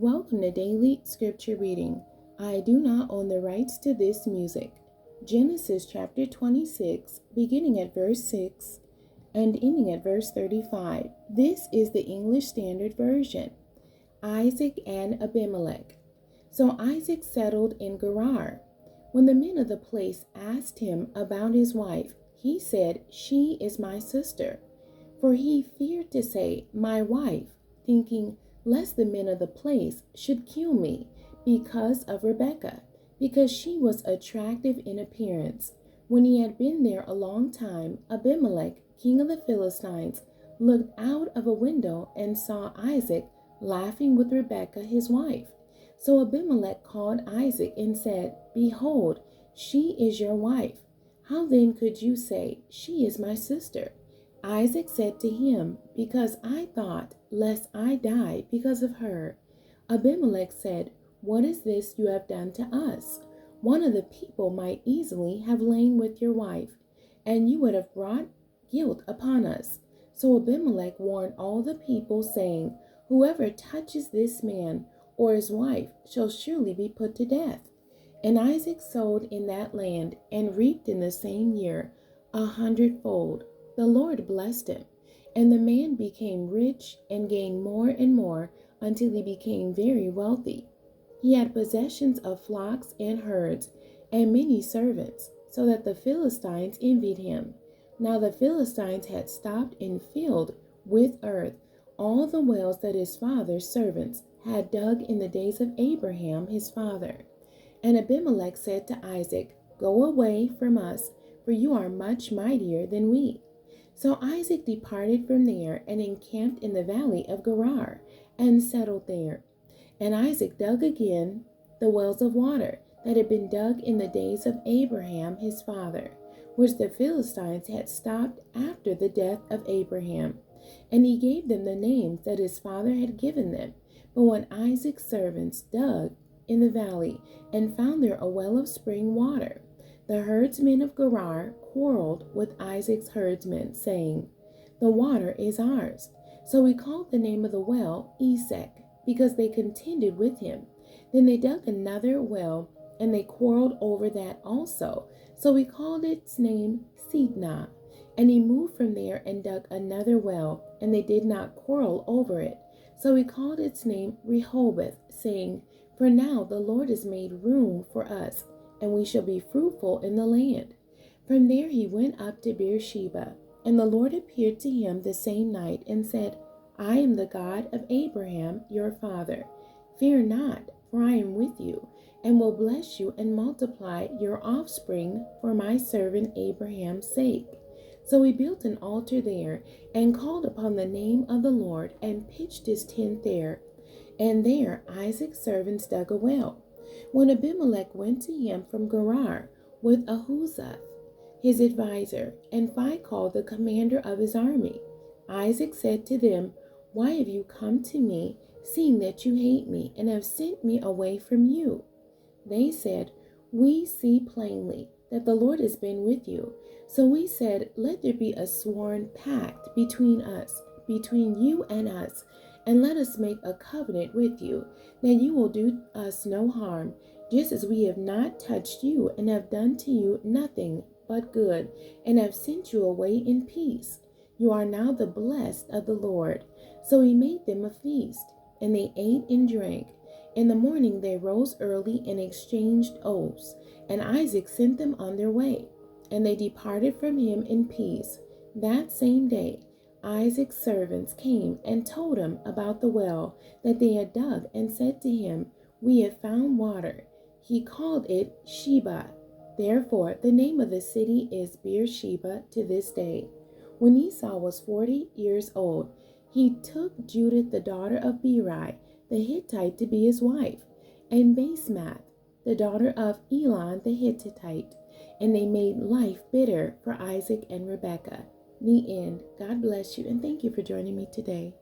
Welcome to Daily Scripture Reading. I do not own the rights to this music. Genesis chapter 26, beginning at verse 6 and ending at verse 35. This is the English Standard Version. Isaac and Abimelech. So Isaac settled in Gerar. When the men of the place asked him about his wife, he said, "She is my sister." For he feared to say, "my wife," thinking, lest the men of the place should kill me because of Rebekah, because she was attractive in appearance. When he had been there a long time, Abimelech, king of the Philistines, looked out of a window and saw Isaac laughing with Rebekah his wife. So Abimelech called Isaac and said, "Behold, she is your wife. How then could you say, 'She is my sister'?" Isaac said to him, "Because I thought, lest I die because of her." Abimelech said, "What is this you have done to us? One of the people might easily have lain with your wife, and you would have brought guilt upon us." So Abimelech warned all the people, saying, "Whoever touches this man or his wife shall surely be put to death." And Isaac sowed in that land and reaped in the same year 100-fold. The Lord blessed him, and the man became rich and gained more and more until he became very wealthy. He had possessions of flocks and herds and many servants, so that the Philistines envied him. Now the Philistines had stopped and filled with earth all the wells that his father's servants had dug in the days of Abraham his father. And Abimelech said to Isaac, "Go away from us, for you are much mightier than we." So Isaac departed from there and encamped in the valley of Gerar and settled there. And Isaac dug again the wells of water that had been dug in the days of Abraham his father, which the Philistines had stopped after the death of Abraham. And he gave them the names that his father had given them. But when Isaac's servants dug in the valley and found there a well of spring water, the herdsmen of Gerar quarreled with Isaac's herdsmen, saying, "The water is ours." So he called the name of the well Esek, because they contended with him. Then they dug another well, and they quarreled over that also. So he called its name Sidnah. And he moved from there and dug another well, and they did not quarrel over it. So he called its name Rehoboth, saying, "For now the Lord has made room for us, and we shall be fruitful in the land." From there he went up to Beersheba, and the Lord appeared to him the same night and said, "I am the God of Abraham your father. Fear not, for I am with you, and will bless you and multiply your offspring for my servant Abraham's sake." So he built an altar there, and called upon the name of the Lord, and pitched his tent there. And there Isaac's servants dug a well. When Abimelech went to him from Gerar with Ahuzzath, his advisor, and Phicol, the commander of his army, Isaac said to them, "Why have you come to me, seeing that you hate me, and have sent me away from you?" They said, "We see plainly that the Lord has been with you." So we said, "Let there be a sworn pact between us, between you and us, and let us make a covenant with you, that you will do us no harm, just as we have not touched you and have done to you nothing but good, and have sent you away in peace. You are now the blessed of the Lord." So he made them a feast, and they ate and drank. In the morning they rose early and exchanged oaths, and Isaac sent them on their way, and they departed from him in peace. That same day Isaac's servants came and told him about the well that they had dug, and said to him, "We have found water." He called it Sheba. Therefore the name of the city is Beersheba to this day. When Esau was 40 years old, he took Judith the daughter of Beeri the Hittite to be his wife, and Basemath the daughter of Elon the Hittite, and they made life bitter for Isaac and Rebekah. The end. God bless you, and thank you for joining me today.